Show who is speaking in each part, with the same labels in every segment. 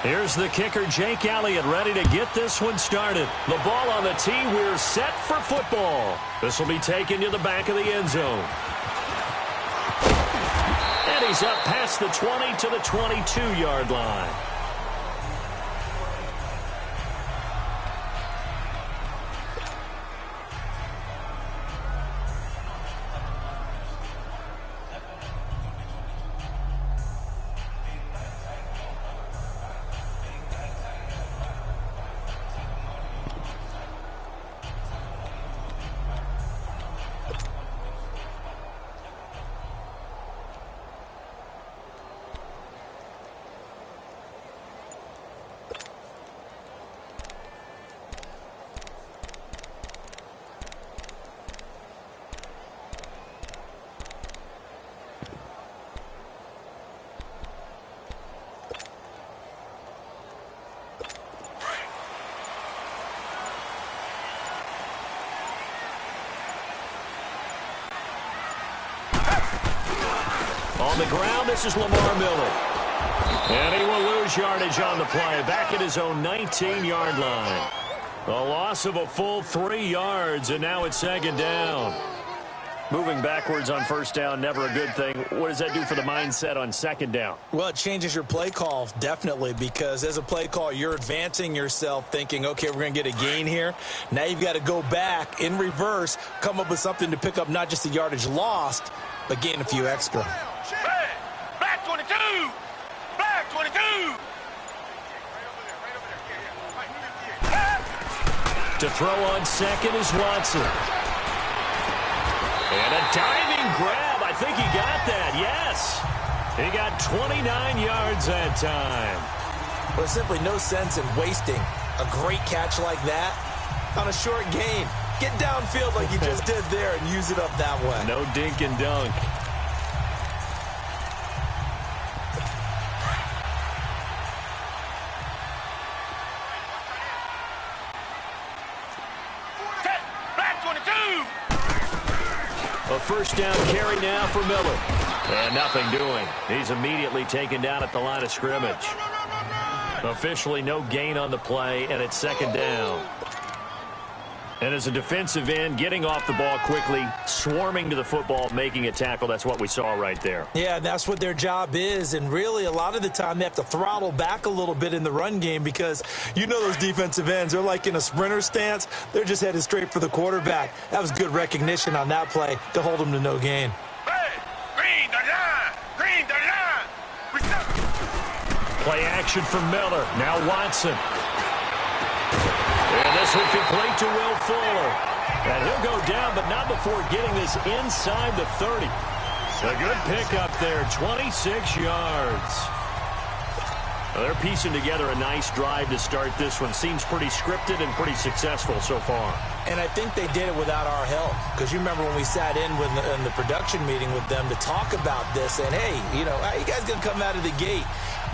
Speaker 1: Here's the kicker, Jake Elliott, ready to get this one started. The ball on the tee. We're set for football. This will be taken to the back of the end zone. And he's up past the 20 to the 22-yard line. On the ground, this is Lamar Miller. And he will lose yardage on the play, back at his own 19-yard line. A loss of a full 3 yards, and now it's second down. Moving backwards on first down, never a good thing. What does that do for the mindset on second down?
Speaker 2: Well, it changes your play call, definitely, because as a play call, you're advancing yourself thinking, okay, we're going to get a gain here. Now you've got to go back in reverse, come up with something to pick up not just the yardage lost, but gain a few extra.
Speaker 3: Hey, black 22! Black 22!
Speaker 1: To throw on second is Watson. And a diving grab. I think he got that. Yes. He got 29 yards that time.
Speaker 2: Well, there's simply no sense in wasting a great catch like that on a short gain. Get downfield like you just did there and use it up that way.
Speaker 1: No dink and dunk. A first down carry now for Miller. And nothing doing. He's immediately taken down at the line of scrimmage. Officially no gain on the play, and it's second down. And as a defensive end, getting off the ball quickly, swarming to the football, making a tackle, that's what we saw right there.
Speaker 2: Yeah, that's what their job is, and really a lot of the time they have to throttle back a little bit in the run game because you know those defensive ends, they're like in a sprinter stance. They're just headed straight for the quarterback. That was good recognition on that play to hold them to no gain.
Speaker 3: Hey, green the line! Green the line!
Speaker 1: Play action from Miller. Now Watson. And this will complete to Will Fuller. And he'll go down, but not before getting this inside the 30. A good pickup there, 26 yards. Well, they're piecing together a nice drive to start this one. Seems pretty scripted and pretty successful so far.
Speaker 2: And I think they did it without our help. Because you remember when we sat in the production meeting with them to talk about this. And, hey, you know, how you guys going to come out of the gate?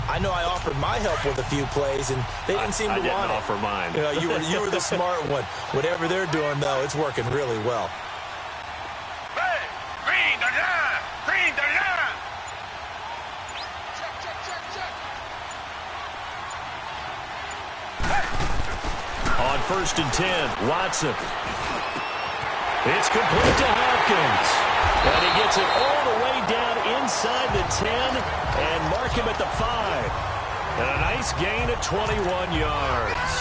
Speaker 2: I know I offered my help with a few plays, and they didn't seem to want it.
Speaker 1: I didn't offer mine.
Speaker 2: You were the smart one. Whatever they're doing, though, it's working really well.
Speaker 3: Hey, green the line! Green the line!
Speaker 1: On first and 10, Watson. It's complete to Hopkins. And he gets it all the way down inside the 10 and mark him at the 5. And a nice gain of 21 yards.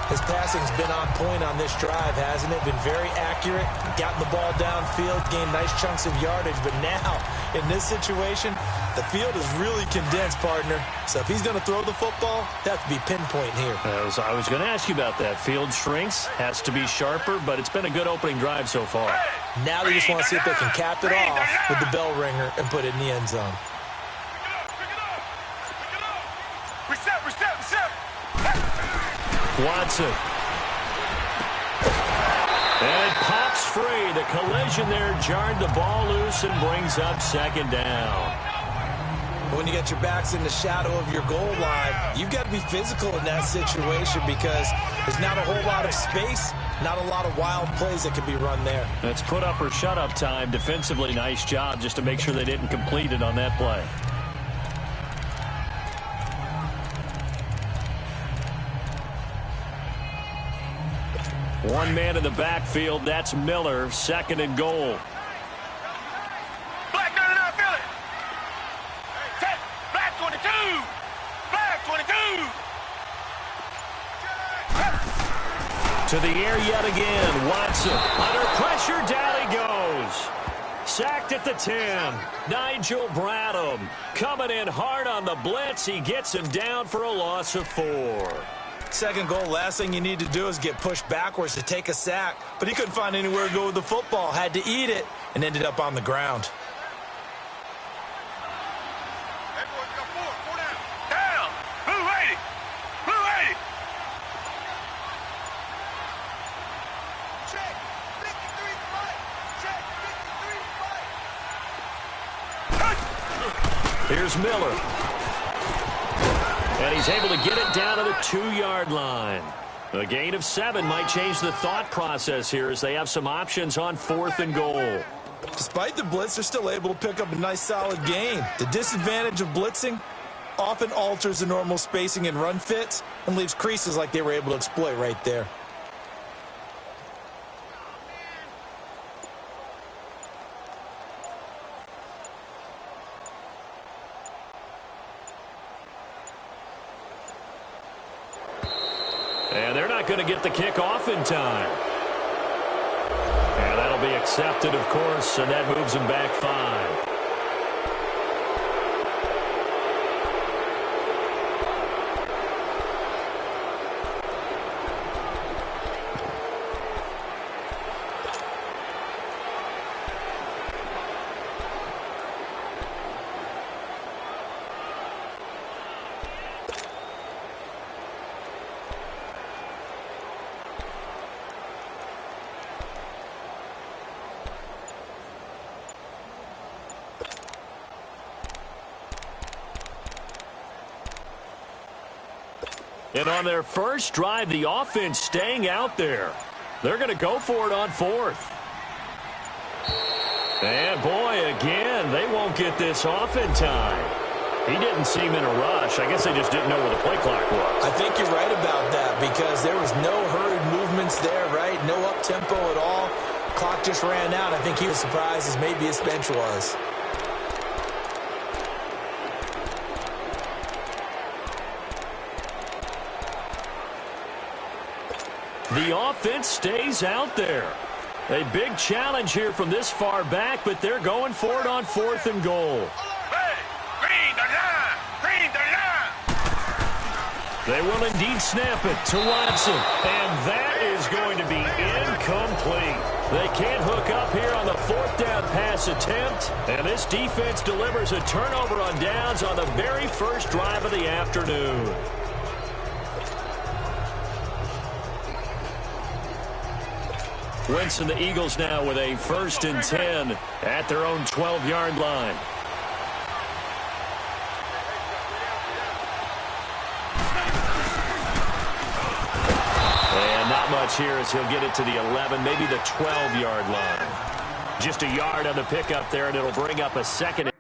Speaker 2: His passing's been on point on this drive, hasn't it? Been very accurate, gotten the ball downfield, gained nice chunks of yardage. But now, in this situation, the field is really condensed, partner. So if he's going to throw the football, that has to be pinpoint here.
Speaker 1: I was going to ask you about that. Field shrinks, has to be sharper, but it's been a good opening drive so far.
Speaker 2: Now they just want to see if they can cap it off with the bell ringer and put it in the end zone.
Speaker 3: Reset!
Speaker 1: Watson. And it pops free. The collision there jarred the ball loose and brings up second down.
Speaker 2: When you get your backs in the shadow of your goal line, you've got to be physical in that situation because there's not a whole lot of space, not a lot of wild plays that can be run there.
Speaker 1: That's put up or shut up time. Defensively, nice job just to make sure they didn't complete it on that play. One man in the backfield. That's Miller. 2nd and goal.
Speaker 3: Black 99, Philly. Set. Black 22. Black 22.
Speaker 1: To the air yet again. Watson under pressure. Down he goes. Sacked at the 10. Nigel Bradham coming in hard on the blitz. He gets him down for a loss of 4.
Speaker 2: 2nd goal, last thing you need to do is get pushed backwards to take a sack. But he couldn't find anywhere to go with the football. Had to eat it and ended up on the ground.
Speaker 3: Down. Blue 80. Blue 80. Check. 53 fight. Check. 53 fight.
Speaker 1: Here's Miller. And he's able to get it down to the 2-yard line. A gain of 7 might change the thought process here as they have some options on 4th and goal.
Speaker 2: Despite the blitz, they're still able to pick up a nice solid gain. The disadvantage of blitzing often alters the normal spacing and run fits and leaves creases like they were able to exploit right there.
Speaker 1: And they're not going to get the kick off in time. And that'll be accepted, of course, and that moves them back 5. And on their first drive, the offense staying out there. They're going to go for it on 4th. And, boy, again, they won't get this off in time. He didn't seem in a rush. I guess they just didn't know where the play clock was.
Speaker 2: I think you're right about that because there was no hurried movements there, right? No up-tempo at all. Clock just ran out. I think he was surprised as maybe his bench was.
Speaker 1: The offense stays out there. A big challenge here from this far back, but they're going for it on 4th and goal.
Speaker 3: Hey, green the line. Green the line.
Speaker 1: They will indeed snap it to Watson, and that is going to be incomplete. They can't hook up here on the 4th down pass attempt, and this defense delivers a turnover on downs on the very first drive of the afternoon. Wentz and the Eagles now with a 1st and 10 at their own 12-yard line. And not much here as he'll get it to the 11, maybe the 12-yard line. Just a yard on the pickup there, and it'll bring up a 2nd. And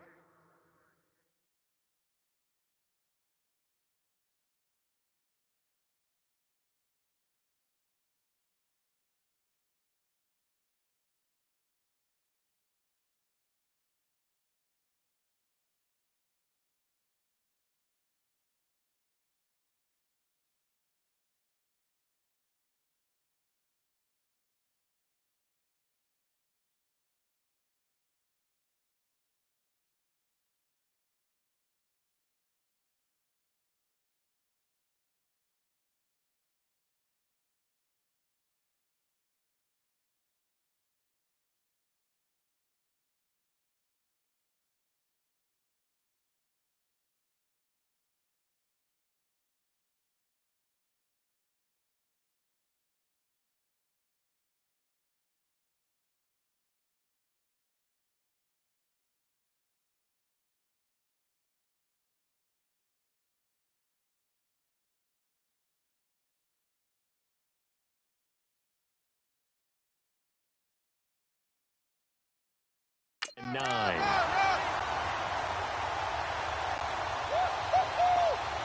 Speaker 1: 9.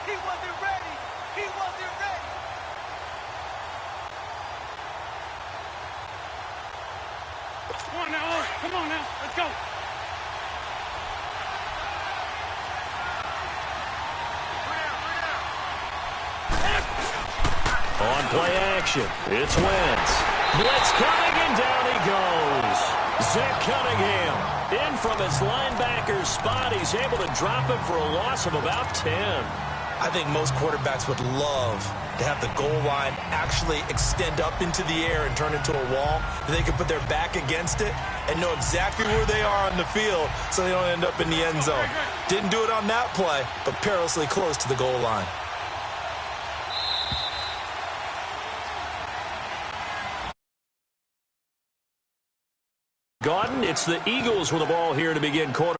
Speaker 3: He wasn't ready. He wasn't ready. Come on now, come on now, let's go.
Speaker 1: On play action, it's Wentz. Blitz coming, and down he goes. Zach Cunningham in from his linebacker's spot. He's able to drop it for a loss of about 10.
Speaker 2: I think most quarterbacks would love to have the goal line actually extend up into the air and turn into a wall. They can put their back against it and know exactly where they are on the field so they don't end up in the end zone. Didn't do it on that play, but perilously close to the goal line.
Speaker 1: Gordon, it's the Eagles with the ball here to begin quarter.